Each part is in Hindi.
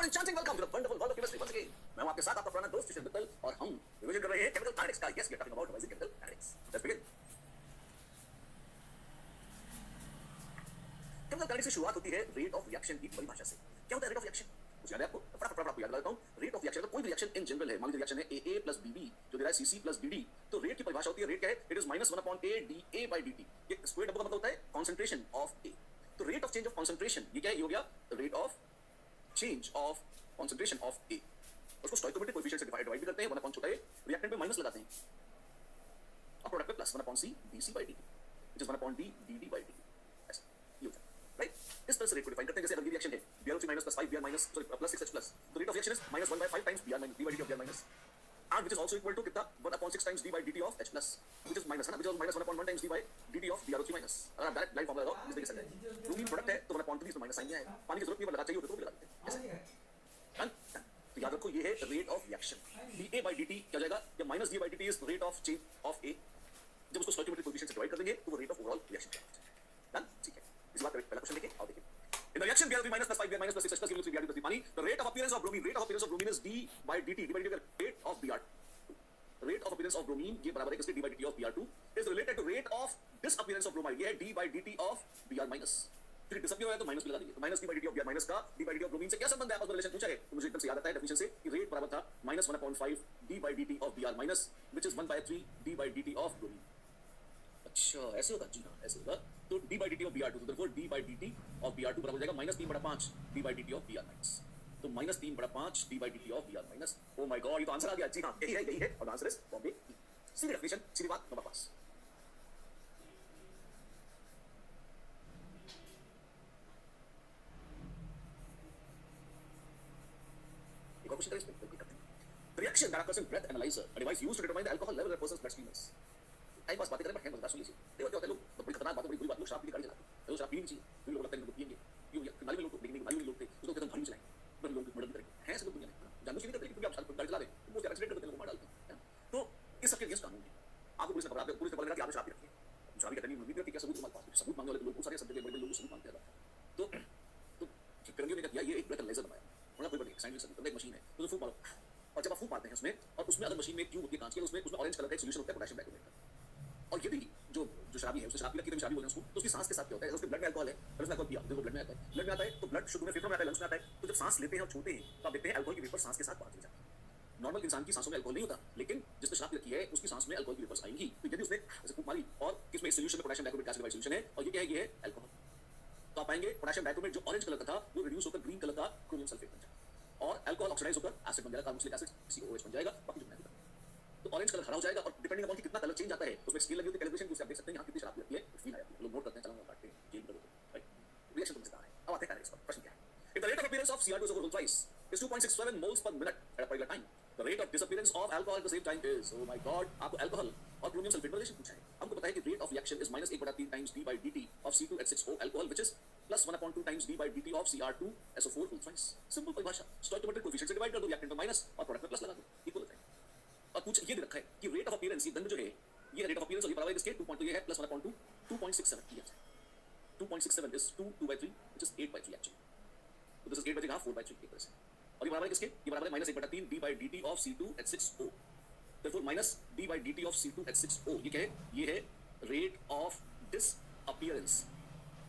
enchanting welcome to the wonderful world of chemistry once again. मैं हूं आपके साथ आपका पुराना दोस्त विशेष मित्तल और हम रिवीजन कर रहे हैं केमिकल काइनेटिक्स का. Yes, we are talking about revising chemical kinetics. Let's begin. Chemical kinetics की शुरुआत होती है रेट ऑफ रिएक्शन की परिभाषा से. क्या होता है रेट ऑफ रिएक्शन? कुछ याद है आपको? फटाफट आपको याद दिला देता हूं. रेट ऑफ रिएक्शन का कोई भी रिएक्शन इन जनरल है. मान लीजिए रिएक्शन है AA plus BB जो दे रहा है CC plus DD. तो रेट की परिभाषा होती है, रेट क्या है? It is -1/A dA by dt. ये स्क्वायर डबल का मतलब होता है कंसंट्रेशन ऑफ A. तो rate of change of concentration ये क्या है? ये हो गया rate of change of concentration of A. उसको स्टोइकोमेट्रिक कोएफिशिएंट से डिवाइड भी करते हैं. 1/, छोटा a, रिएक्टेंट पे माइनस लगाते हैं और प्रोडक्ट पे plus 1/C BC by dt which is 1/D DD by dt. ऐसा ये होता है, राइट? इस तरह से रेट को डिफाइन करते हैं. जैसे अगर ये रिएक्शन है Br3 minus plus 5 Br minus sorry plus 6H plus, तो rate of reaction is -1/5 times Br minus d by dt of Br minus and which is also equal to कितना 1/6 times d by dt of H plus which is minus है ना, which is -1/1 times d by dt of Br3 minus. अगर आप डायरेक्ट लाइन फॉर्मूला लगाओ इस तरीके से ब्रोमीन प्रोडक्ट है तो 1/3 इसमें माइनस साइन आएगा. पानी की जरूरत नहीं, लगा चाहिए होता तो भी लगा देते हैं. ऐसा तो याद रखो ये है rate of reaction. dA by dt क्या हो जाएगा? या minus d by dt is rate of change of A. जब उसको स्टोइकोमेट्रिक कोएफिशिएंट से डिवाइड कर देंगे तो वो रेट ऑफ ओवरऑल रिएक्शन क्या होगा. डन, ठीक है. इस बात पे पहला क्वेश्चन देखिए, आओ देखिए. In the reaction Br3 minus plus 5 Br minus plus 6H plus gives 3 Br2 plus 3 पानी. The rate of appearance of bromine, rate of appearance of bromine is d by dt. d by dt rate of Br. Rate of appearance of bromine ये बराबर है किसके? d by dt of Br2 is related to rate of disappearance of bromine. ये है d by dt of Br minus. फिर डिसअपियर होया तो माइनस लगा देंगे. तो minus d by dt of Br minus का d by dt of bromine से क्या संबंध है? आपस में रिलेशन पूछा है तो मुझे एकदम से याद आता है डेफिनेशन से कि रेट बराबर था -1/5 d by dt of Br minus which is 1/3 d by dt of bromine. अच्छा ऐसे होगा जी. हाँ ऐसे होगा. तो d by dt of Br2 तो therefore d by dt of Br2 बराबर हो जाएगा -3/5 d by dt of Br minus. तो -3/5 d by dt of Br minus. Oh my God, ये तो आंसर आ गया. जी हाँ यही है और आंसर इज बॉम्बे. सीधी डेफिनेशन, सीधी बात, नंबर पास. एक और क्वेश्चन करें इसमें करते हैं. Reaction that occurs in breath analyzer, a device used to determine the alcohol level in a person's blood streams. Time pass बातें करें बट मजेदार सुन लीजिए. देखो क्या होता है, लोग बड़ी खतरनाक बात, बड़ी बुरी बात, लोग शराब पी के गाड़ी चलाते हैं. लोग शराब पीनी नहीं चाहिए. कई लोग लगता है कि लोग पिएंगे क्यों नाली में लोग, लेकिन नाली में लोग थे उसको कहते हैं भारी चलाएंगे, बड़े लोग मर्डर करेंगे. हैं ऐसे लोग दुनिया में. जानबूझ के नहीं करते क्योंकि आप शराब गाड़ी चला रहे हैं, वो एक्सीडेंट कर देते हैं, लोग मार डालते हैं. तो इस सबके अगेंस्ट कानून है. आपको पुलिस ने पकड़ा, पुलिस ने पकड़ा कि आपने शराब पी रखी है. शराब कहते नहीं, नहीं क्या सबूत तुम्हारे पास? सबूत मांगने वाले लोग बहुत सारे सब जगह बड़े लोग सबूत मांगते हैं. तो फिरंगियों ने क्या किया, ये एक ब्रेथ एनालाइजर बनाया. उन्होंने कोई बड़ी साइंटिस्ट ने एक मशीन है तो फूंक मारो और जब आप फूंक मारते हैं उसमें और उसमें अगर मशीन में ट्यूब होती है कांच की, उसमें ऑरेंज कलर का एक सॉल्यूशन होता है पोटेशियम बाइकार्बोनेट का. और ये भी जो शराबी है, उससे शराब पी रखी है, शराबी बोलते हैं उसको. तो उसकी सांस के साथ क्या होता है, उसके ब्लड में अल्कोहल है और उसने अल्कोहल पिया, देखो ब्लड में आता है, ब्लड में आता है तो ब्लड शुद्ध में फेफड़ों में आता है, लंग्स में आता है. तो जब सांस लेते हैं और छोड़ते हैं तो आप देखते हैं अल्कोहल की वेपर सांस के साथ बाहर चली जाती है. नॉर्मल इंसान की सांसों में अल्कोहल नहीं होता, लेकिन जिसने शराब पी रखी है उसकी सांस में अल्कोहल की वेपर्स आएंगी. तो यदि उसने ऐसे फूंक मारी और किसमें सॉल्यूशन में पोटेशियम बाइकार्बोनेट का सॉल्यूशन है और ये क्या है, ये है अल्कोहल, तो आप पाएंगे पोटेशियम बाइकार्बोनेट जो ऑरेंज कलर का था वो रिड्यूस होकर ग्रीन कलर का क्रोमियम सल्फेट बन जाएगा और अल्कोहल ऑक्सीडाइज होकर एसिड बन जाएगा, कार्बोक्सिलिक एसिड COOH बन जाएगा. बाकी जो होगा तो ऑरेंज कलर हरा हो जाएगा. और डिपेंडिंग अपॉन कितना कलर चेंज आता है उसमें स्केल लगी होती है, कैलिब्रेशन उससे आप देख सकते हैं यहाँ कितनी शराब लगती है, फील आ जाती है, लोग नोट करते हैं, चलाना काटते हैं, चेंज करो, राइट? रिएक्शन तुमसे कहा है. अब आते हैं काइनेटिक्स पर. प्रश्न क्या है? If the rate of appearance of Cr2 over twice is 2.67 moles per minute at a particular time, the rate of disappearance of alcohol at the same time is, oh my god, आपको अल्कोहल और क्रोमियम सल्फेट का रिलेशन पूछा है. हमको पता है कि rate of reaction is -1/3 times d by dt of C2H6O alcohol which is +1/2 times d by dt of Cr2SO4 whole twice. Simple परिभाषा, स्टोइकोमेट्रिक कोएफिशिएंट से डिवाइड कर दो, रिएक्टेंट में माइनस और प्रोडक्ट में प्लस लगा दो, इक्वल होता है. और पूछ ये भी रखा है कि रेट ऑफ अपीयरेंस, ये दंड जो है ये रेट ऑफ अपीयरेंस और ये बराबर है किसके? 2. ये है +1/2 2.67 किया जाए. 2.67 is 2/3 which is 8/3 actually. So this is 8/3 half 4/3 एक तरह से. और ये बराबर है किसके? ये बराबर है -1/3 d by dt of C2H6O. Therefore minus d by dt of C2H6O ये क्या है? ये है rate of disappearance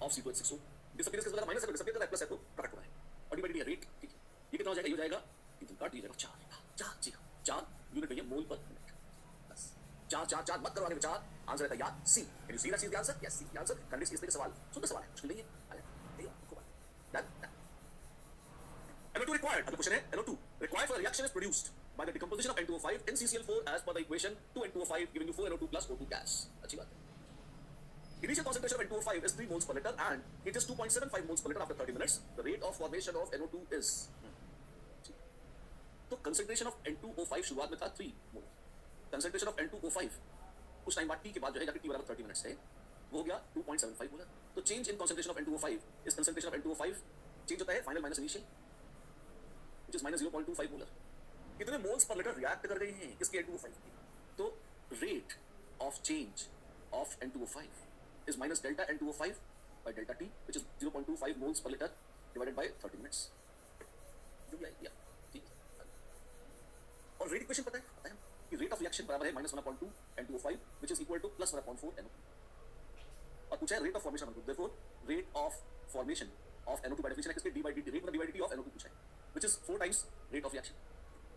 of C2H6O. Disappearance किसका माइनस है, डिसअपीयर कर रहा है, प्लस है तो प्रकट हो रहा है. और d by dt रेट, ठीक है. ये कितना हो जाएगा? ये हो जाएगा 3 काट दीजिएगा 4 जी 4 यूनिट है मोल पर मिनट. बस 4 मत करवाने में 4. आंसर रहता है यार see. Can you see that see the answer? Yes see the answer. Kinetics इस तरह के सवाल सुंदर सवाल है, मुश्किल नहीं है. आया देखिए खूब डन. NO2 required. अगला क्वेश्चन है NO2 required for the reaction is produced by the decomposition of N2O5 in CCl4 as per the equation 2N2O5 giving you 4NO2 plus O2 gas. अच्छी बात है. Initial concentration of N2O5 is 3 moles per liter and it is 2.75 moles per liter after 30 minutes. The rate of formation of NO2 is तो कंसंट्रेशन ऑफ N2O5 शुरुआत में था 3 मोल. कंसंट्रेशन ऑफ N2O5 कुछ टाइम बाद t के बाद जो है जाकर t बराबर 30 मिनट्स है वो हो गया 2.75 मोलर. तो change in concentration of N2O5 इस कंसंट्रेशन ऑफ N2O5 चेंज होता है final minus initial which is -0.25 molar. कितने मोल्स पर लिटर रिएक्ट कर रहे हैं किसके? N2O5 के. तो rate of change of N2O5 is minus delta N2O5 by delta t which is 0.25 moles per liter divided by 30 minutes. जो भी आएगा बराबर है -1/2 N2O5 which is equal to +1/4 NO2 और पूछा है rate of formation of group therefore rate of formation of NO2 by definition है किसके d by dt रेट मतलब d by dt of NO2 पूछा है which is 4 times rate of reaction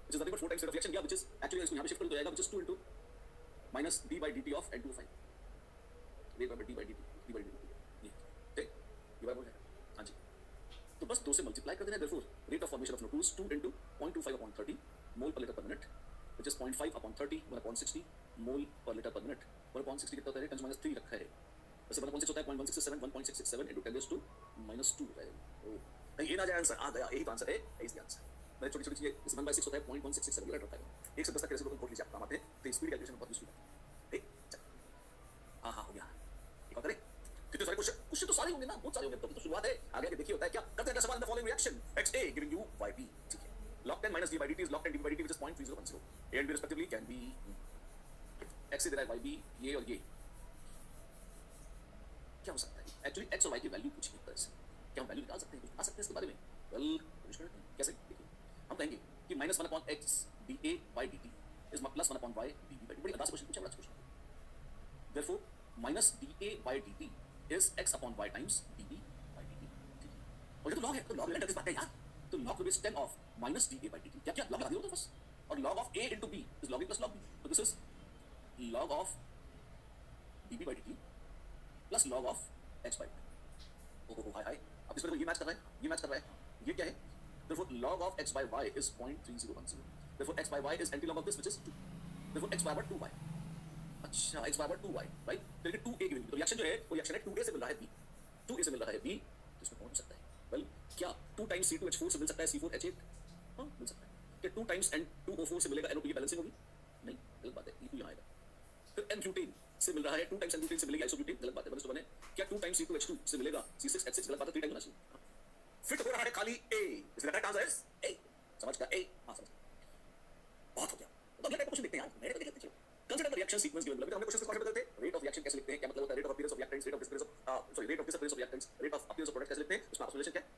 which is nothing but 4 times rate of reaction या which is actually इसको यहां पे शिफ्ट कर दो जाएगा which is 2 into minus d by dt of N2O5 rate by d by dt ये ठीक ये बात बोल रहा है हां जी तो बस 2 से मल्टीप्लाई कर देना है therefore rate of formation of NO2 is 2 into 0.25/30 मोल पर लीटर पर मिनट which is 0.5/30 1/60 मोल पर लीटर पर मिनट 1/60 कितना होता है 10⁻³ रखा है वैसे 1/6 होता है 0.167 1.667 into 10 to -2 होता है ओ ये ना जाए आंसर आ गया यही तो आंसर है इज द आंसर मैंने छोटी छोटी चीजें इस 1/6 होता है 0.1667 ये रखा है 1 से 10 तक कैसे लोग लीजिए आप काम आते हैं तो स्पीड कैलकुलेशन बहुत यूजफुल है ठीक चल हां हो गया एक और करें कितने सारे क्वेश्चन तो सारे होंगे ना बहुत सारे होंगे तो शुरुआत है आगे आगे देखिए होता है क्या करते हैं सवाल in the following reaction XA giving you YB ठीक है log 10 minus d by dt is log 10 d by dt which is 0.3010 a and b respectively can be XA दे रहा है YB ये और ये क्या हो सकता है एक्चुअली x और y की वैल्यू पूछी एक तरह से क्या हम वैल्यू निकाल सकते हैं कुछ आ सकते हैं इसके बारे में वेल कोशिश करते हैं कैसे देखिए हम कहेंगे कि -1/x dA by dt is +1/y dB by dt बड़ी आसान क्वेश्चन पूछा बड़ा question therefore -dA by dt is x/y times dB by dt और ये तो लॉग है तो लॉग लेना किस बात है यार तो log is 10 of -dA by dt क्या क्या लॉग लगा दिया तो बस और log of a into b is log a plus log b so this is log of dB by dt plus log of x by ओ हाय हाय अब इसमें ये मैच कर रहा है ये मैच कर रहा है ये क्या है therefore log of x by y is 0.3010 therefore x by y is anti-log of this which is 2 therefore x बराबर 2y अच्छा x बराबर 2y राइट तो ये 2a गिवन तो रिएक्शन जो है वो रिएक्शन है 2a से मिल रहा है b 2a से मिल रहा है b तो इसमें कौन हो सकता है वेल क्या 2 times C2H4 से मिल सकता है C4H8 हां मिल सकता है क्या 2 times N2O4 से मिलेगा NO2 की बैलेंसिंग होगी नहीं गलत बात है ये तो यहां आएगा फिर N-ब्यूटेन से मिल रहा है 2 times N-ब्यूटेन से मिलेगा आइसोब्यूटेन गलत बात है बस तो बने क्या 2 times C2H2 से मिलेगा C6H6 गलत बात है 3 टाइम होना चाहिए फिट हो रहा है खाली A इसलिए करेक्ट आंसर इज A समझ का A हां समझ बहुत हो गया तो अगला टाइप क्वेश्चन देखते हैं यार मेरे को देखते चलो consider the reaction sequence given मतलब हमने क्वेश्चन कौन से बदलते हैं रेट ऑफ रिएक्शन कैसे लिखते हैं क्या मतलब होता है rate of appearance of reactants rate of disappearance of sorry rate of disappearance of reactants rate of appearance of product कैसे लिखते हैं उसका एक्सप्लेनेशन क्या है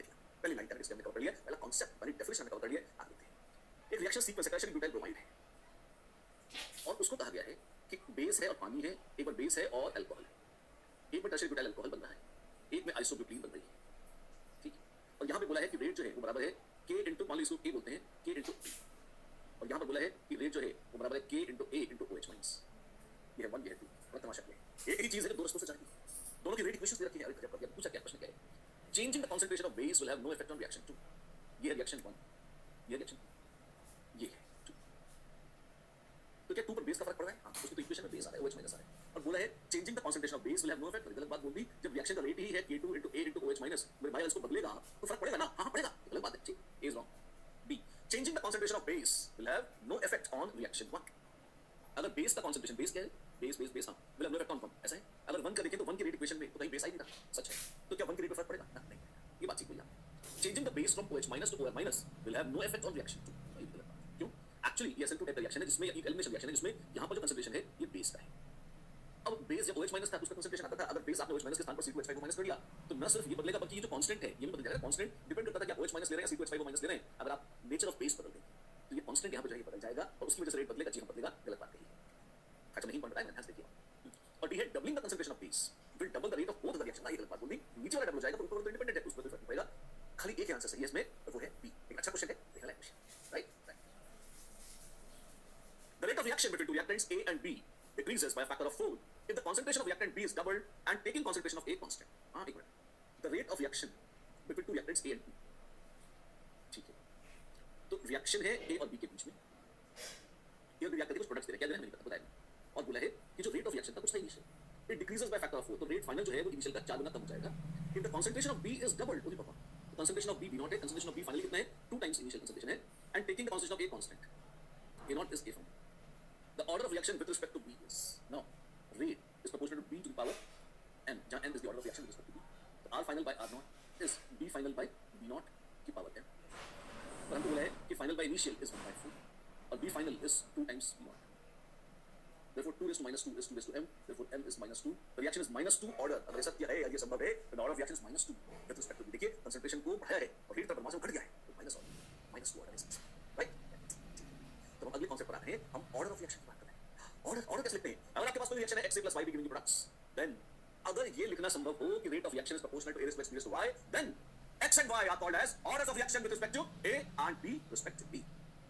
पहली लाइन तक इसके हमने कवर कर लिया पहला कांसेप्ट पहली डेफिनेशन हमने कवर कर लिया आगे देखते हैं एक रिएक्शन सीक्वेंस है कैसे ब्यूटाइल ब्रोमाइड है और उसको कहा गया है कि बेस है और पानी है एक बार बेस है और अल्कोहल है एक बार टर्शियरी ब्यूटाइल अल्कोहल बन रहा है एक में आइसोब्यूटीन बन रही है ठीक और यहां पे बोला है कि रेट जो है वो बराबर है k इनटू मान लो इसको k बोलते हैं k इनटू और यहां पर बोला है कि रेट जो है वो बराबर है k into a into OH minus ये है 1 ये है 2 बड़ा तमाशा है एक ही चीज है दो रस्तों से जाती है दोनों की रेट इक्वेशंस दे रखी है अरे गजब कर दिया पूछा क्या प्रश्न क्या है changing the concentration of base will have no effect on reaction 2 ये रिएक्शन 1 ये रिएक्शन ये है 2 तो क्या 2 पर बेस का फर्क पड़ रहा है हां उसकी तो इक्वेशन में बेस आ रहा है OH माइनस आ रहा है और बोला है changing the concentration of base will have no effect गलत बात बोल दी जब रिएक्शन का रेट ही है k2 into a into OH minus मेरे भाई इसको बदलेगा तो फर्क पड़ेगा ना हां पड़ेगा गलत बात है ठीक A is wrong B changing the concentration of base will have no effect on reaction 1 अगर बेस का concentration बेस क्या है बेस हां will have no effect on 1 ऐसा है अगर 1 का देखें तो 1 की रेट इक्वेशन में तो कहीं बेस आई नहीं था सच है तो क्या 1 की रेट पर फर्क पड़ेगा ना नहीं ये बात ठीक हुई changing the base from OH minus to OR minus will have no effect on reaction 2 क्यों एक्चुअली ये SN2 टाइप का रिएक्शन है जिसमें एक एलिमिनेशन रिएक्शन है जिसमें यहां पर जो कंसंट्रेशन है ये बेस का है अब बेस जब OH माइनस था तो उसका कंसंट्रेशन आता था अगर बेस आपने OH माइनस के स्थान पर C2H5 को माइनस कर दिया तो न सिर्फ ये बदलेगा बल्कि ये जो कांस्टेंट है ये भी बदल जाएगा कांस्टेंट डिपेंड करता है कि आप OH माइनस ले रहे हैं या C2H5 को माइनस ले रहे हैं अगर आप नेचर ऑफ बेस बदल देंगे तो ये कांस्टेंट यहां पर जो है बदल जाएगा और उसकी वजह से रेट बदलेगा जी हां बदलेगा गलत बात कही अच्छा नहीं पढ़ रहा है ध्यान से देखिए और डी है doubling the concentration of base will double the rate of both the reaction ये गलत बात बोल दी नीचे वाला डबल हो जाएगा तो ऊपर तो इंडिपेंडेंट है उस पर फर्क नहीं पड़ेगा खाली एक ही आंसर सही है इसमें और वो है बी एक अच्छा क्वेश्चन है देखना है question right the rate of reaction between two reactants A and B decreases by a factor of 4 if the concentration of reactant B is doubled and taking concentration of A constant हाँ एक minute the rate of reaction between two reactants A and B ठीक है तो रिएक्शन है A और B के बीच में ये रिएक्टर के कुछ प्रोडक्ट्स दे रहे हैं क्या दे रहे हैं मैंने बताया और बोला है कि जो रेट ऑफ रिएक्शन था कुछ था initial it decreases by factor of 4 तो रेट फाइनल जो है वो इनिशियल का 4 गुना कम हो जाएगा if the concentration of B is doubled तो पापा concentration of B B naught है concentration of B फाइनली कितना है 2 times initial concentration है and taking the concentration of A constant A naught is A from the order of reaction with respect to B is now rate is proportional to B to the power n जहाँ n is the order of reaction with respect to B तो R final by R naught is B final by B naught की power n पर हमको बोला है कि final by initial is 1 by 4 और B final is 2 times B naught therefore 2 raised to minus 2 is 2 raised to m therefore m is minus 2 the reaction is minus 2 order अगर ऐसा किया है या ये संभव है तो the order of reaction is minus 2 with respect to B देखिए concentration को बढ़ाया है और रेट पर मास घट गया है तो minus 2 order is right तो हम अगले कॉन्सेप्ट पर आते हैं हम ऑर्डर ऑफ रिएक्शन की बात कर रहे हैं कैसे लिखते हैं? अगर आपके पास कोई रिएक्शन है x a plus y b giving you products, then अगर ये लिखना संभव हो कि rate of reaction is proportional to a respect to y, then x and y are called as orders of reaction with respect to a and b respectively.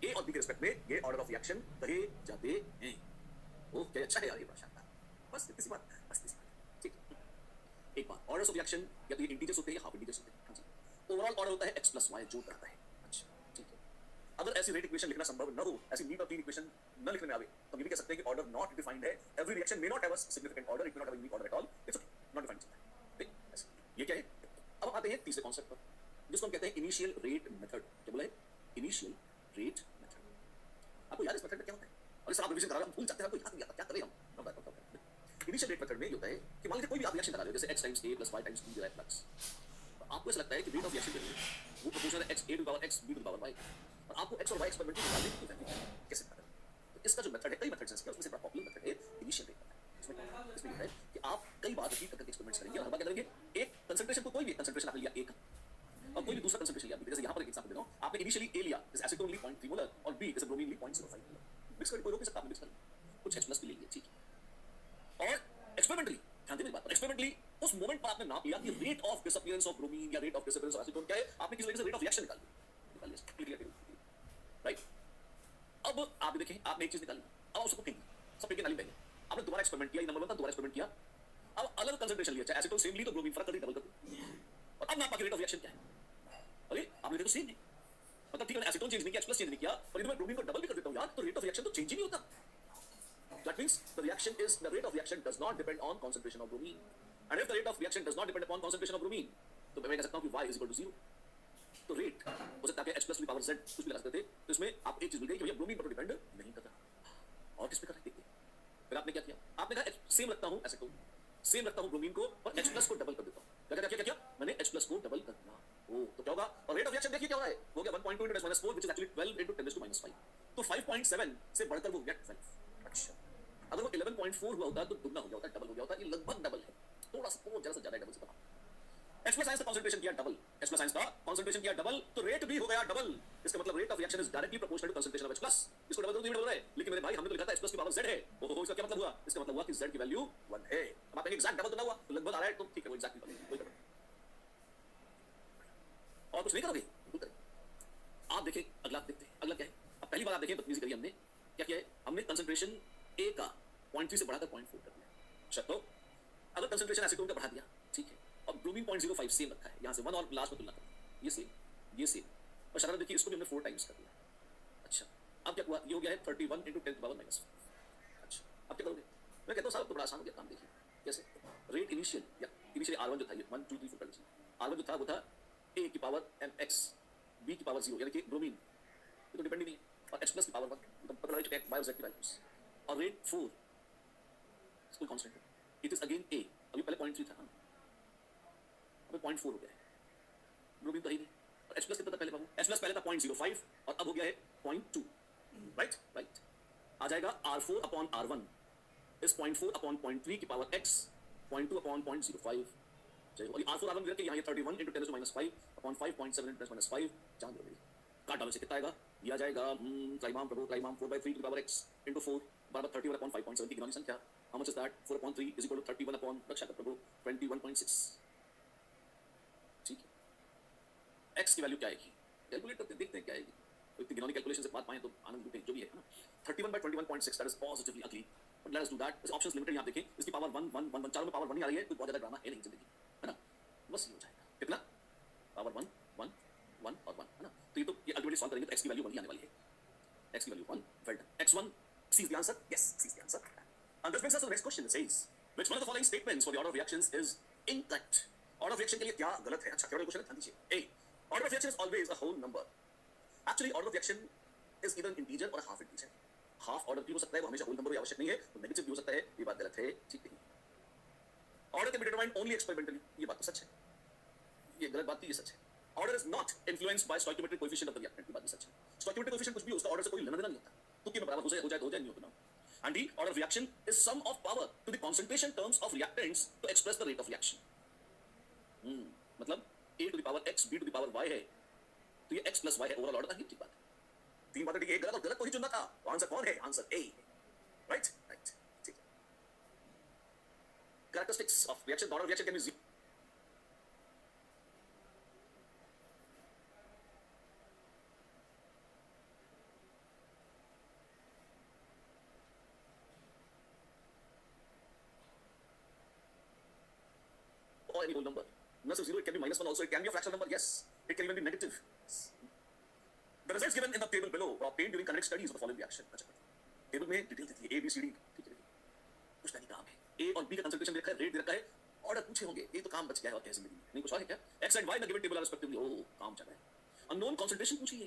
a और b के रिस्पेक्ट में ये ऑर्डर ऑफ रिएक्शन कहे जाते हैं। ओह क्या अच्छा है यार ये बड़ा शानदार। बस इतनी सी बात, बस इतनी सी बात। ठीक। एक बात, ऑर्डर्स ऑफ रिएक्शन या तो ये इंटीजर्स होते हैं या हाफ इंटीजर्स होते हैं। हाँ जी। ओवरऑल ऑर्डर होता है x plus y जो करता है। अच्छा ठीक है। अगर ऐसी रेट इक्वेशन लिखना संभव न हो, ऐसी नीट और क्लीन इक्वेशन न लिखने में आवे, तो हम ये भी कह सकते हैं कि ऑर्डर नॉट डिफाइंड है। Every reaction may not have a significant order, it may not have a unique order at all, it's okay, not defined चलता है। ठीक, ऐसे ये क्या है? अब हम आते हैं तीसरे कॉन्सेप्ट पर, जिसको हम कहते हैं इनिशियल रेट मेथड। क्या बोला है? Initial rate method. आपको याद है इस मेथड में क्या होता है? और इस आप रिवीजन करा रहे, हम भूल जाते हैं, आपको याद नहीं आता, क्या करें हम? इनिशियल रेट मेथड में ये होता है कि मान लीजिए कोई भी आप रिएक्शन लगा रहे हो, जैसे x times a plus y times b divide plus, आपको ऐसा लगता है कि रेट ऑफ रिएक्शन जो है वो प्रोपोर्शनल है x a to power x b to power y, और आपको x और y एक्सपेरिमेंटली निकालने की वैल्यू कैसे पता करें? तो इसका जो मेथड है, कई मेथड्स हैं इसके, उसमें से बड़ा पॉपुलर मेथड है इनिशियल रेट मेथड। इसमें ये है कि आप कई बार रिपीट करके एक्सपेरिमेंट्स करेंगे और हर बार क्या करेंगे, एक कंसंट्रेशन को, कोई भी कंसंट्रेशन आपने लिया a का, और कोई भी दूसरा कंसंट्रेशन लिया b, जैसे यहाँ पर एक एग्जांपल दे रहा हूँ, आपने इनिशियली a लिया जैसे एसीटोन ली 0.3 मोलर और b जैसे ब्रोमीन ली 0.05 मोलर, मिक्स करके कोई रोक नहीं सकता, आपने मिक्स कर कुछ H+ भी ले लिया, ठीक है। और एक्सपेरिमेंटली, ध्यान दें मेरी बात, एक्सपेरिमेंटली उस मोमेंट पर आपने नाप लिया कि rate of disappearance of bromine या rate of disappearance of acetone क्या है, आपने किसी वजह से रेट ऑफ रिएक्शन निकाल लिया, राइट। अब आप देखें, आपने एक चीज निकाली, अब उसको फेंक दिया, सब फेंके नाली में, आपने दोबारा एक्सपेरिमेंट किया, नंबर 1 था, दोबारा एक्सपेरिमेंट किया, अब अलग कंसंट्रेशन लिया, चाहे एसीटोन सेम ली तो ब्रोमीन फर्क कर दी, डबल कर दी, और अब नापा कि रेट ऑफ रिएक्शन क्या है। अरे आपने देखो सेम नहीं, मतलब ठीक है, एसीटोन चेंज नहीं किया, H+ चेंज नहीं किया, पर यदि मैं ब्रोमीन को डबल भी कर देता हूं यार, तो रेट ऑफ रिएक्शन तो चेंज ही नहीं होता। That means the rate of reaction does not depend on concentration of bromine, and if the rate of reaction does not depend upon concentration of bromine, तो मैं कह सकता हूँ कि y is equal to 0। तो रेट हो सकता है कि H+ की पावर z कुछ भी लगा सकते थे, तो इसमें आप एक चीज मिल गई कि भैया ब्रोमीन पर डिपेंड नहीं करता, और किस पे कर रहे हैं। फिर आपने क्या किया, आपने कहा सेम रखता हूँ एसीटोन, सेम रखता हूँ ब्रोमीन को, और H+ को डबल कर देता हूँ। क्या किया मैंने H+ को डबल कर दिया, ओ तो क्या होगा, और रेट ऑफ रिएक्शन देखिए क्या हो रहा है, हो गया 1.2 into 10 - 4 which is actually 12 into 10 - -5, तो 5.7 से बढ़कर वो हो गया 12। अच्छा, अगर वो 11.4 हुआ होता तो दुगना हो गया होता, डबल हो गया होता, ये लगभग डबल है, थोड़ा सा बहुत जरा सा ज्यादा डबल से कहा। H+ साइंस का कंसंट्रेशन किया डबल, H+ साइंस का कंसंट्रेशन किया डबल, तो रेट भी हो गया डबल। इसका मतलब rate of reaction is directly proportional to concentration of H+। इसको डबल तो डबल है, लेकिन मेरे भाई हमने तो लिखा था H+ की पावर z है, ओहो इसका क्या मतलब हुआ, इसका मतलब हुआ कि z की वैल्यू 1 है। अब आप कहेंगे एग्जैक्ट डबल तो ना हुआ, तो लगभग आ रहा है, तो ठीक है वो एग्जैक्टली डबल, कोई डबल और कुछ नहीं करोगे, बिल्कुल करें। आप देखें अगला, देखते हैं अगला क्या है। अब पहली बार आप देखें बदतमीजी करी हमने, क्या किया है, हमने कंसंट्रेशन a का 0.3 से बढ़ाकर 0.4 कर दिया। अच्छा, तो अगर कंसंट्रेशन एसीटोन का बढ़ा दिया, ठीक है, और ब्रोमीन 0.05 सेम रखा है, यहाँ से 1 और लास्ट में तुलना करें, ये सेम, और शरारत देखिए इसको भी हमने 4 टाइम्स कर दिया। अच्छा, अब क्या हुआ, ये हो गया है 31 into 10 to the power -5। अच्छा, अब क्या करोगे, मैं कहता हूँ साहब तो बड़ा आसान हो गया काम, देखिए कैसे, रेट इनिशियल या इनिशियल R1 जो था, ये 1 2 3 4 कर लीजिए, R1 जो था वो था a की पावर mx, b की पावर 0 यानी कि ब्रोमीन, ये तो डिपेंड ही नहीं है, और H+ की पावर 1, मतलब पता लगा कि y और z की वैल्यूज, और रेट 4 इसको कांस्टेंट है, इट इज अगेन a, अभी पहले 0.3 था, अभी 0.4 हो गया है, ब्रोमीन तो ही नहीं, और H+ कितना था पहले बाबू, H+ पहले था 0.05 और अब हो गया है 0.2, राइट राइट, आ जाएगा R4 अपॉन R1 इस 0.4 अपॉन 0.3 की पावर x, 0.2 अपॉन 0.05, और ये R4 R1 करके यहाँ ये 31 into 10 to the -5 upon 5.7 into 10 to the -5, जान दो काट डालो से कितना आएगा, ये आ जाएगा क्लाइमाम प्रभु क्लाइमाम 4/3 की पावर x into 4 बराबर 31 अपॉन 5.7 की गिनौनी संख्या, how much is that, 4/3 is equal to 31 upon रक्षा कर प्रभु 21.6, ठीक है। x की वैल्यू क्या आएगी, कैलकुलेट करते देखते हैं क्या आएगी, तो इतनी गिनौनी कैलकुलेशन से बात पाएं तो आनंद लूटें, जो भी है ना, 31/21.6 that is positively ugly, but let us do that, इस ऑप्शंस लिमिटेड यहाँ देखें, इसकी पावर 1 1 1 1 चारों में पावर 1 ही आ रही है, कोई बहुत ज्यादा ड्रामा है नहीं जिंदगी, है ना, बस ये हो जाएगा, कितना पावर 1 1 1 और 1, है ना, तो ये अल्टीमेटली सॉल्व करेंगे तो x की वैल्यू 1 ही आने वाली है, x की value 1, well done, x1 sees the answer, yes sees the answer, and this brings us to the next question, it says which one of the following statements for the order of reactions is incorrect, order of reaction के लिए क्या गलत है। अच्छा, क्या क्वेश्चन है, ध्यान दीजिए। a order of reaction is always a whole number, actually order of reaction is either an integer or a half integer, half order भी हो सकता है, वो हमेशा होल नंबर आवश्यक नहीं है, तो नेगेटिव भी हो सकता है, ये बात गलत है, ठीक नहीं। Order can be determined only experimentally, ये बात तो सच है, ये गलत बात थी, ये सच है। Order is not influenced by stoichiometric coefficient of the reactant, ये बात भी सच है। स्टोइकियोमेट्रिक कोएफिशिएंट कुछ भी उसका ऑर्डर से कोई लेना देना नहीं होता, तो कि बराबर हो जाए तो हो जाए, नहीं होता ना। And the order of reaction is sum of power to the concentration terms of reactants to express the rate of reaction, मतलब a to the power x b to the power y है, तो ये x plus y है, ओवरऑल ऑर्डर था, ठीक बात है। तीन बातें ठीक है, गलत और गलत को ही चुनना था, तो आंसर कौन है, आंसर ए, राइट राइट, ठीक है। characteristics of reaction, the order of reaction can be zero. Or any whole number. Not so zero, it can be -1 also, it can be a fractional number, yes. It can even be negative. The results given in the table below were obtained during conduct studies of the following reaction. अच्छा टेबल में डिटेल देती है A B C D, ठीक है, कुछ नहीं काम है, A और B का कंसंट्रेशन देखा है, रेट दे रखा है, ऑर्डर पूछे होंगे, ये तो काम बच गया है और क्या जिंदगी में नहीं कुछ और है क्या? X and Y in the given table are respectively, ओ काम चल रहा है, अननोन कंसंट्रेशन पूछी है,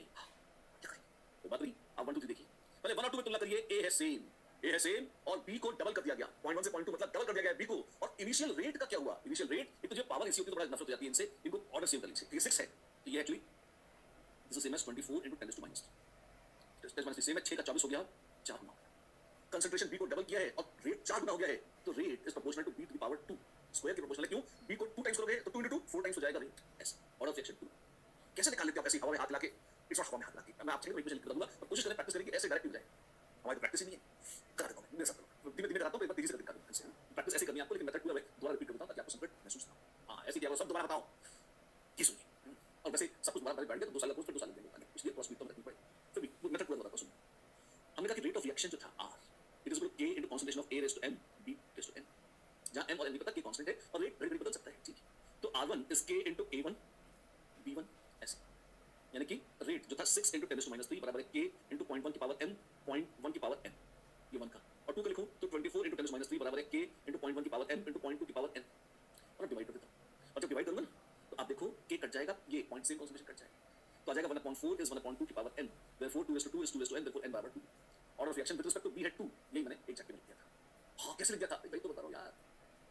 क्या करें? तो बात नहीं, आप 1 2 3 देखिए, पहले 1 और 2 में तुलना करिए, A है सेम और B को डबल कर दिया गया, 0.1 से 0.2 मतलब डबल कर दिया गया B को, और इनिशियल रेट का क्या हुआ? इनिशियल रेट, एक तो जो पावर इसी होती है तो बड़ा नफरत हो जाती है इनसे, इनको ऑर्डर सेम कर लीजिए, ठीक है 6 है, तो ये actually this is same as 24 into 10 to -3, तो 10 - 3 6 का 24 हो गया, 4 गुना, कंसंट्रेशन B को डबल किया है और रेट 4 गुना हो गया है, तो rate is proportional to B to the power 2 square के प्रोपोर्शनल है, क्यों? B को 2 टाइम्स करोगे तो 2 into 2 4 टाइम्स हो जाएगा रेट, ऐसे ऑर्डर ऑफ रिएक्शन 2 कैसे निकाल लेते हो? ऐसे हवा में हाथ लाके, इट्स नॉट हवा में हाथ लाके, मैं आपसे एक क्वेश्चन बताऊंगा, कोशिश करें प्रैक्टिस करें कि ऐसे डायरेक्ट हो जाए, हमारी प्रैक्टिस ही नहीं है, करा देता हूं मेरे साथ, धीमे धीमे कराता हूं, एक बार तेजी से दिखा दूं, प्रैक्टिस ऐसे करनी है आपको, लेकिन मेथड पूरा दोबारा रिपीट करता हूं ताकि आपको समझ महसूस ना हो। हां ऐसे किया करो, सब दोबारा बताओ, ये सुनिए, और वैसे सब कुछ दोबारा बैठ गया तो 2 साल का कोर्स फिर 2 साल लगेंगे, इसलिए थोड़ा स्पीड कम रखनी पड़े, फिर भी मेथड पूरा बताता हूं, सुनिए। हमने कहा कि रेट ऑफ रिएक्शन जो था R, it is equal to K into concentration of A raised to M B raised to N, जहां M और N नहीं पता, K कांस्टेंट है और रेट बदल सकता है, ठीक है, तो R1 is K into A1 B1 ऐसे, यानी कि रेट जो था 6 into 10 to -3 बराबर है K into 0.1 की पावर M 0.1 की पावर N, ये 1 का, और 2 का लिखूं तो 24 into 10 to -3 बराबर है K into 0.1 की पावर M into 0.2 की पावर N, और डिवाइड कर देता हूं, और जब डिवाइड करूंगा ना तो आप देखो K कट जाएगा, ये पॉइंट सेम कंसंट्रेशन कट जाएगा, तो आ जाएगा 1/4 is 1/2 की power N, therefore 2 is to 2 is 2 is to N, therefore N बराबर 2, order of reaction with respect to B है 2, यही मैंने एग्जैक्टली लिख दिया था। हां कैसे लिख दिया था भाई, तो बता रहा हूं यार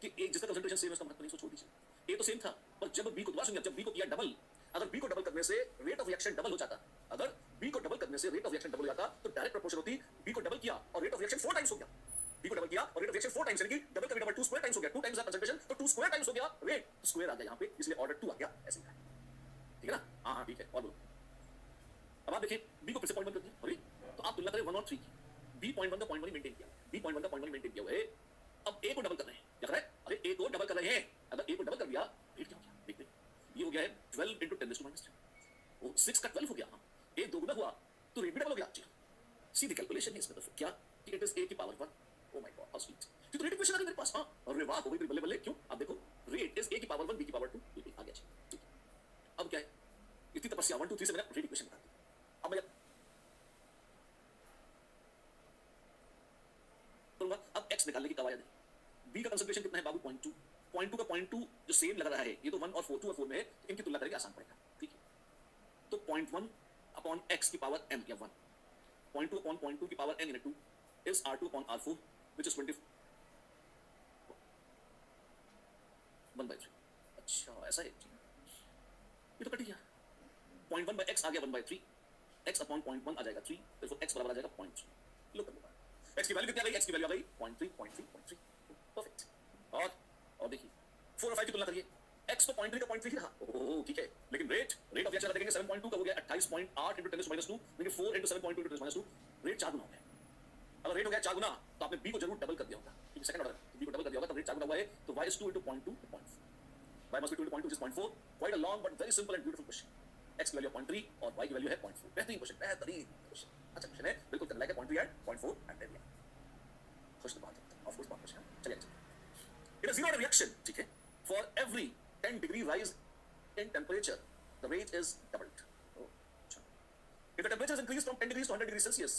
कि एक जिसका कंसंट्रेशन सेम है उसका महत्व नहीं, सो छोड़ दीजिए, A तो सेम था, पर जब B को दोबारा सुनिए, जब B को किया डबल, अगर B को डबल करने से रेट ऑफ रिएक्शन डबल हो जाता, अगर B को डबल करने से रेट ऑफ रिएक्शन डबल हो जाता तो डायरेक्ट प्रोपोर्शन होती, B को डबल किया और रेट ऑफ रिएक्शन 4 टाइम्स हो गया, B को डबल किया और रेट ऑफ रिएक्शन 4 टाइम्स, यानी कि डबल का भी डबल 2 स्क्वायर टाइम्स हो गया, 2 टाइम्स द कंसंट्रेशन तो 2 स्क्वायर टाइम्स हो गया रेट, तो स्क्वायर आ गया यहां पे, इसलिए ऑर्डर 2 आ गया, ऐसे ही है, ठीक है ना? हां ठीक है, और बोलो, अब आप देखिए B को फिर से पॉइंट 1 कर दिया, अभी तो आप तुलना करें 1 और 3 की, B 0.1 का 0.1 ही मेंटेन किया, B 0.1 का 0.1 मेंटेन किया हुआ है, अब A को डबल कर रहे हैं, क्या कर रहे हैं? अरे A को डबल कर रहे हैं, अगर A को डबल कर दिया रेट क्या हो गया, देखते हैं, ये हो गया है 12 into 10 to -3, वो 6 का 12 हो गया, A 2 गुना हुआ तो रेट भी डबल हो गया, सीधी कैलकुलेशन है इसमें, तो क्या कि इट इज A की power 1, oh my God how sweet, तो रेट इक्वेशन आ गई मेरे पास, हां अरे वाह हो गई मेरी, बल्ले बल्ले, क्यों? आप देखो रेट इज A की पावर 1 B की पावर 2, ये आ गया, ठीक है, अब क्या है, इतनी तपस्या 1 2 3 से मैंने रेट इक्वेशन बता दी, अब मैं करूंगा, अब x निकालने की कवायद है, b का कंसंट्रेशन कितना है बाबू 0.2, 0.2 का 0.2 जो सेम लग रहा है, ये तो 1 और 4 2 और 4 में है, तो इनकी तुलना करेंगे आसान पड़ेगा, ठीक है, तो 0.1 अपॉन x की पावर m या 1, 0.2 अपॉन 0.2 की पावर n यानी 2 is r2 upon r4 which is 20 1/3, अच्छा ऐसा है, ये तो कट गया, 0.1 by x आ गया 1/3, x अपॉन 0.1 आ जाएगा 3, therefore x बराबर आ जाएगा 0.3, लो कर लो, x की वैल्यू कितनी आ गई, x की वैल्यू आ गई 0.3 परफेक्ट, और देखिए 4 और 5 की तुलना करिए, x तो 0.3 का 0.3 ही रहा, ओह ठीक है, लेकिन रेट ऑफ रिएक्शन देखेंगे 7.2 का हो गया 28.8 into 10 to -2, देखिए 4 into 7.2 into 10 to -2, रेट 4 गुना हो गया, अगर रेट हो गया 4 गुना तो आपने b को जरूर डबल कर दिया होगा, क्योंकि सेकंड ऑर्डर b को डबल कर दिया होगा तब रेट 4 गुना हुआ है, तो y is 2 into 0.2 to 0.4, y must be 2 into 0.2 which is 0.4, quite a long but very simple and beautiful question, x की वैल्यू 0.3 और y की वैल्यू है 0.4, बेहतरीन क्वेश्चन, अच्छा क्वेश्चन है, बिल्कुल करना है 0.3 and 0.4 and then खुश तो बात है, ऑफ कोर्स बात खुश है, चलिए it is zero order reaction, ठीक है, for every 10 degree rise in temperature the rate is doubled, अच्छा, if the temperature is increased from 10 degrees to 100 degrees Celsius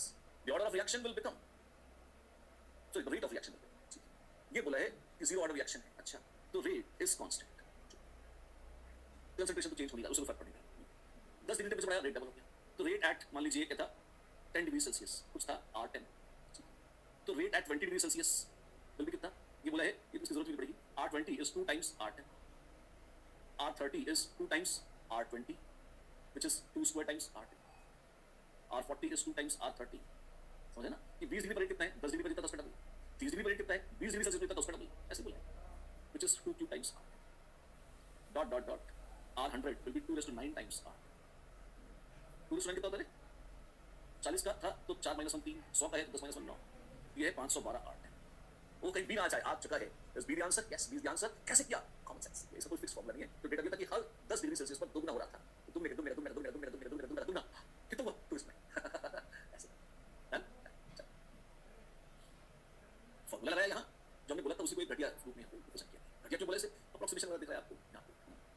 the order of reaction will become, so the rate of reaction will become, ये बोला है कि जीरो ऑर्डर रिएक्शन है, अच्छा, तो रेट इज कांस्टेंट, कंसंट्रेशन तो चेंज होने का, उससे फर्क पड़ेगा, 10 डिग्री टेंपरेचर बढ़ाया रेट डबल हो गया, तो रेट एट मान लीजिए क्या था 10 डिग्री सेल्सियस कुछ था R10, तो rate at 20 degree Celsius will be कितना, ये बोला है, ये इसकी जरूरत नहीं पड़ेगी, R20 is 2 times R10, R30 is 2 times R20 which is 2 square times R10, R40 is 2 times R30, समझे ना, कि 20 डिग्री पर रेट कितना है, 10 डिग्री पर जितना 10 का डबल, 30 डिग्री पर रेट कितना है, 20 डिग्री सेल्सियस पर जितना 10 का डबल, ऐसे बोला है, which is 2 times R10, dot R100 will be 2 raised to 9 times R, 2 raised to 9 कितना होता है, 40 का था तो 4 - 1 3, 100 का है तो 10 - 1 9, ये है 512 R10, वो कहीं बी ना आ जाए, आ चुका है। Is B the answer? Yes, B is the answer. कैसे किया? Common sense. इसका कोई फिक्स फॉर्मूला नहीं है। तो डेटा दिया था कि हर 10 डिग्री सेल्सियस पर दोगुना हो रहा था। तो तुम मेरे दुगना कितना हुआ? 2 इसमें ऐसे है ना? फॉर्मूला लगाया यहाँ, जो हमने बोला था उसी को एक घटिया रूप में यहाँ पे रिप्रेजेंट किया। घटिया क्यों बोले? से अप्रोक्सीमेशन वाला दिख रहा है आपको यहाँ पे।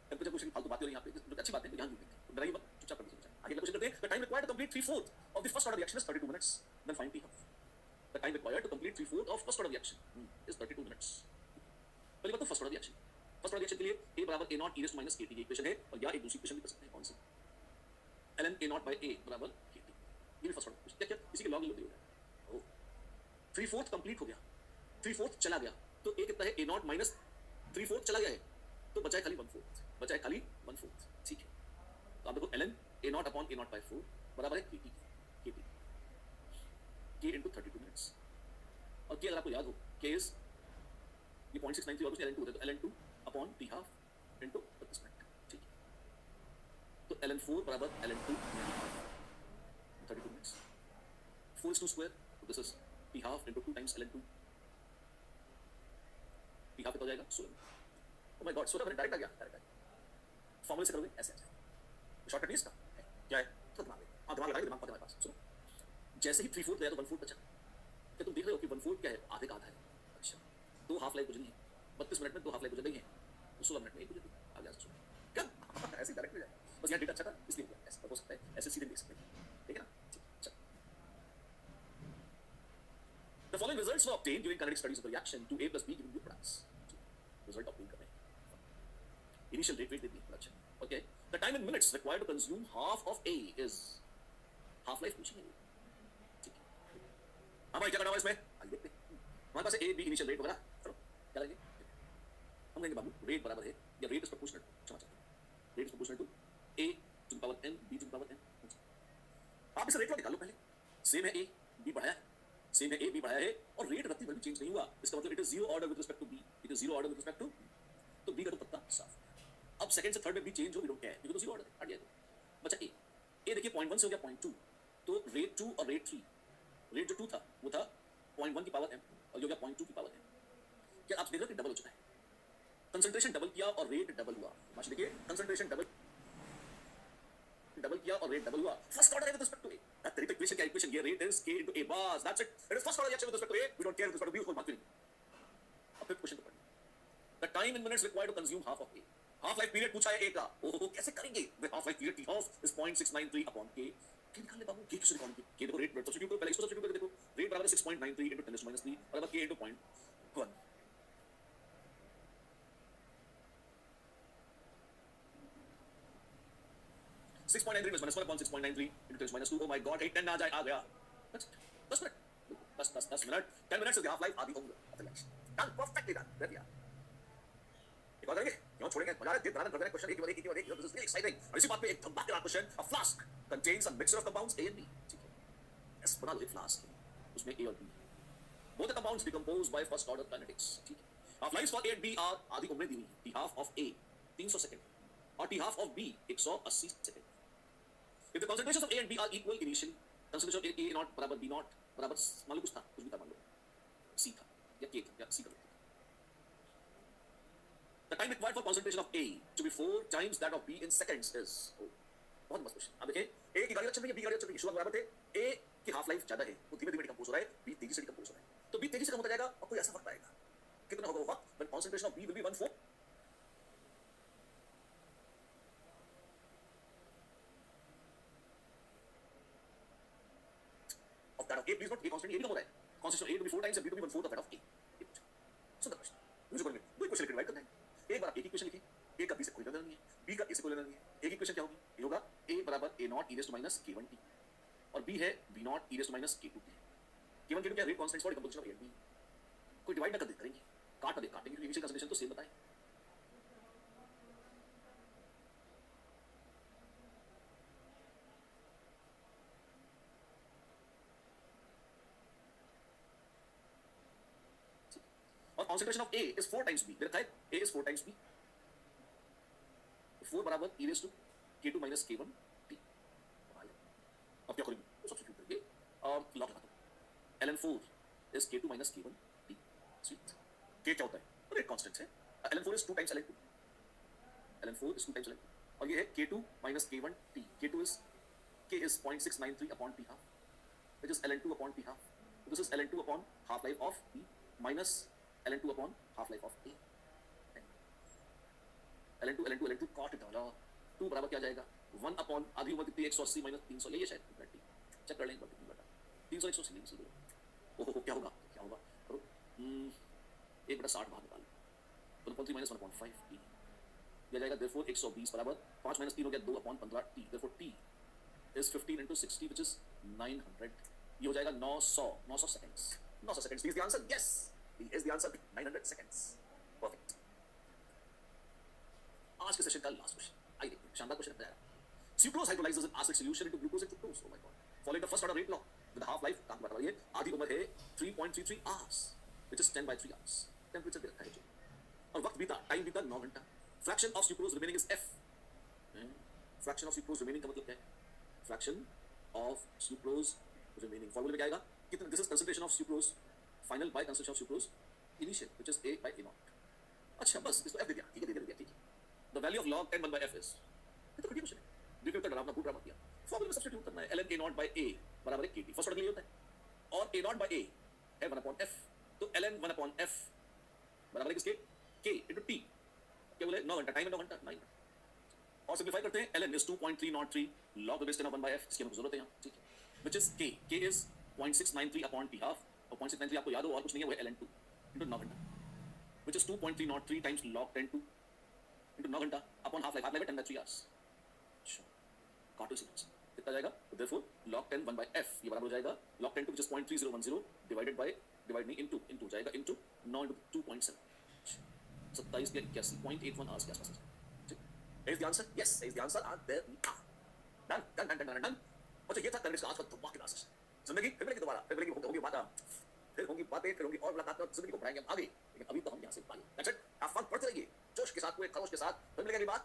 टेम्परेचर क्वेश्चन की फालतू बातें हो रही हैं यहाँ पे, जो अच्छी बात है, तो ध्यान देंगे। तो डराइए मत, चुपचाप कर दीजिए। आगे क्वेश्चन करते हैं। The time required to complete 3/4 of the first order reaction is 32 minutes. Then find t half. The time required to complete 3/4 of first order reaction is 32 minutes. पहली बात तो first order reaction. First order reaction के लिए a बराबर a naught e raise to minus kt की इक्वेशन है, और या एक दूसरी इक्वेशन भी कर सकते हैं। कौन सी? ln a naught by a बराबर kt। ये भी फर्स्ट ऑर्डर। क्या क्या इसी के लॉग ले लो। ओ 3/4 कंप्लीट हो गया, 3/4 चला गया, तो a कितना है? a नॉट माइनस 3/4 चला गया है, तो बचा है खाली 1/4, बचा है खाली 1/4। ठीक है, तो आप देखो ln a naught upon a naught by 4 बराबर है kt k into 32 मिनट्स। और k अगर आपको याद हो, k इज ये 0.693 और उसने ln2 होता है, तो ln2 upon t half into 32 minute. ठीक है, तो ln4 बराबर ln2 32 minutes. 4 is 2 square, so this is t half into 2 times ln2। t half कितना हो जाएगा? 16। oh my god, 16 डायरेक्ट आ गया, डायरेक्ट आ गया। फॉर्मूले से करोगे ऐसे ऐसे। शॉर्टकट नहीं इसका है, क्या है? तो दिमाग है, हाँ दिमाग लगाइए, दिमाग हमारे पास। सुनो, जैसे ही 3/4 गया तो 1/4 बचा। क्या तुम देख रहे हो कि 1/4 क्या है? आधे का आधा है। अच्छा, 2 हाफ लाइफ गुजरी है, 32 मिनट में 2 हाफ लाइफ गुजर गई है, तो 16 मिनट में एक गुजर गई। आ गया 16। क्या ऐसे डायरेक्ट हो जाए? बस यहाँ डेटा अच्छा था इसलिए हो गया, ऐसा हो सकता है, ऐसे सीधे देख सकते हैं। ठीक है ना? अच्छा, the following results were obtained during kinetic studies of the reaction to a plus b giving you products। Result obtain कर रहे हैं। इनिशियल रेट दे दी production. Okay, the time in minutes required to consume half of a is half life पूछेंगे। ठीक है, हाँ भाई क्या करना है इसमें? आइए देखते हैं। हमारे पास ए बी इनिशियल रेट वगैरह, चलो क्या लेंगे? हम लेंगे बाबू रेट बराबर है, या रेट इज प्रोपोर्शनल, क्षमा चाहते, rate is proportional to a to the power n b to the power n। आप इसे रेट निकालो पहले। सेम है a b बढ़ाया है, सेम है a b बढ़ाया है, और रेट रत्ती भर भी चेंज नहीं हुआ। इसका मतलब it is zero order with respect to b, it is zero order with respect to, तो b का तो पत्ता साफ। अब सेकंड से थर्ड में भी चेंज हो, वी डोंट केयर, क्योंकि तो जीरो ऑर्डर है, हट गया। तो बचा a देखिए 0.1 से हो गया 0.2, तो रेट 2 और रेट 3, रेट जो 2 था वो था 0.1 की पावर m, और ये हो गया 0.2 की पावर m। क्या आप देख रहे हो कि डबल हो चुका है? कंसंट्रेशन डबल किया और रेट डबल हुआ। माशा देखिए, कंसंट्रेशन डबल किया और रेट डबल हुआ। फर्स्ट ऑर्डर है with respect to a। That तेरी इक्वेशन क्या इक्वेशन? ये rate is k into a बस, that's it. It is first order reaction with respect to a, we don't care with respect to b, उसको बात नहीं। अब फिर क्वेश्चन तो पढ़िए। The time in minutes required to consume half of a। Half life period पूछा है a का। ओहो, कैसे करेंगे? With half life period t half is 0.693 upon k। k निकाल ले बाबू, k किससे निकालेंगे? k देखो रेट सब्स्टिट्यूट करो, पहले इसको सब्स्टिट्यूट करके देखो। रेट बराबर है 6.93 into 10 3 बराबर k into 0.1। 6.93 minus 1 upon 6.93 into 10 2। oh my god, 8 10 ना आ जाए, आ गया। That's it. 10 minute, 10 minute, 10 minutes half life आधी होंगे। Done, perfectly done, very good. एक और करेंगे, क्यों छोड़ेंगे? मजा आ रहा है, दिन रात क्वेश्चन एक के बाद एक, दिस इज रियली एक्साइटिंग। और इसी बात पे एक धमाकेदार question. A flask contains a mixture of compounds A and B। ठीक है, यस, बना लो एक फ्लास्क, उसमें A और B, both the compounds decompose by first order kinetics। ठीक है, half life for A and B are आधी उम्रें दी हुई। T half of A 300 second और T half of B 180 second. If the concentrations of A and B are equal initially, concentration of A naught बराबर B naught बराबर मान लो कुछ था, कुछ भी था, मान लो C था या K था या C का। The time required for concentration of A to be 4 times that of B in seconds is, बहुत मस्त क्वेश्चन। आप देखिए, A की गाड़ी चल रही है, B गाड़ी चल रही है, शुरुआत बराबर थे। A की हाफ लाइफ ज्यादा है, वो धीमे धीमे डिकम्पोज हो रहा है, B तेजी से डिकम्पोज हो रहा है। तो B तेजी से कम होता जाएगा, और कोई ऐसा वक्त आएगा, कितना होगा वो वक्त? When concentration of B will be 1/4 of that of A। Please note, A constant A भी कम हो रहा है। Concentration of A to be 4 times and B to be 1/4 of that of A। So the question, मुझे बोलेंगे दो इक्वेशन लिख के डिवाइड करना है। एक बार A की इक्वेशन लिखिए, A का B से कोई लेना नहीं है, B का A से कोई लेना नहीं है। A की इक्वेशन क्या होगी? ये होगा A बराबर A naught e raised to minus k1t, और B है B naught e raised to minus k2t। k1 k2 क्या? Rate constants for decomposition of A and B। कोई डिवाइड ना कर दे, करेंगे, काट ना दे, काटेंगे, क्योंकि इनिशियल कंसंट्रेशन तो सेम बताएं। और concentration of A is 4 times B। मेरा था A is 4 times B, 4 बराबर e raised to k2 minus k1 t। अब क्या करेंगे? सब्स्टिट्यूट करके लॉग लगा दो। ln4 is k2 minus k1 t। Sweet. k क्या होता है? रेट कांस्टेंट है। ln4 is 2 times ln2, ln4 is 2 times ln2, और ये है k2 minus k1 t, k2 is k is 0.693 upon t half, which is ln2 upon t half. So this is ln2 upon half life of t minus ln2 upon half life of a. ln2 cot डाला, 2 बराबर क्या जाएगा? 1 upon आधी उम्र कितनी? 180 minus 300, ये शायद t चेक कर लेंगे, कितनी बटा 300 180 नहीं सीधे। ओहो क्या होगा, क्या होगा? करो 1/60 बाहर निकालो, 1.3 minus 1/5 t, ये जाएगा therefore 120 बराबर 5 minus 3 हो गया 2 upon 15 t, therefore t is 15 into 60 which is 900, ये हो जाएगा 900 seconds, 900 seconds is the answer. Yes, D is the answer, 900 seconds. Perfect. आज के सेशन का लास्ट क्वेश्चन, आइए देखते हैं, शानदार क्वेश्चन बताया। Sucrose hydrolyzes an acidic solution into glucose and fructose. Oh my god. Following the first order rate law with half life, काम बता रही है, आधी उम्र है 3.33 hours, which is 10/3 hours. Temperature दे रखा है जो, और वक्त बीता, टाइम बीता 9 घंटा। Fraction of sucrose remaining is f। Fraction of sucrose remaining का मतलब क्या है? फ्रैक्शन ऑफ सुक्रोज रिमेनिंग फॉर्मूले में क्या आएगा? कितना? This is concentration of sucrose final by concentration of sucrose initial, which is a by a naught। अच्छा बस इसको f दे दिया, ठीक है, दे दिया, ठीक है। The value of log n 1 by f is, ये तो बढ़िया क्वेश्चन है, देखिए तो डरावना पूरा मत दिया, फॉर्मूले में सब्स्टिट्यूट करना है। ln a naught by a बराबर है kt, फर्स्ट ऑर्डर के लिए होता है, और a naught by a है 1 upon f, तो ln 1 upon f बराबर है किसके? k into t, क्या बोले? 9 घंटा, टाइम है 9 घंटा, 9। और सिंपलीफाई करते हैं, ln is 2.303 log the base 10 of 1 by f, इसकी हमें जरूरत है यहाँ, ठीक है, which is k is 0.693 upon t half, और 0.693 आपको याद हो और कुछ नहीं है, वो है ln2 into 9 घंटा, which is 2.303 times log 10 2 into 9 घंटा upon half life है 10/3 hours। अच्छा, काटो इसी तरह से, कितना जाएगा? तो therefore log 10 1 by f ये बराबर हो जाएगा log 10 2 which is 0.3010 divided by, divide नहीं, into जाएगा into 9 into 2.7, 27 या 81 आवर्स के आसपास। ठीक, is the answer? Yes, is the answer, and there we are. Done. अच्छा, ये था करंट का आज का धमाकेदार सेशन। जिंदगी फिर मिलेगी दोबारा, फिर मिलेगी, होगी बातें, फिर होंगी और मुलाकात, और जिंदगी को बढ़ाएंगे हम आगे, लेकिन अभी तो हम यहाँ से bye. That's it, have fun, पढ़ते रहिए जोश के साथ, पूरे खरोश के साथ, फिर मिलेंगे अगली बात।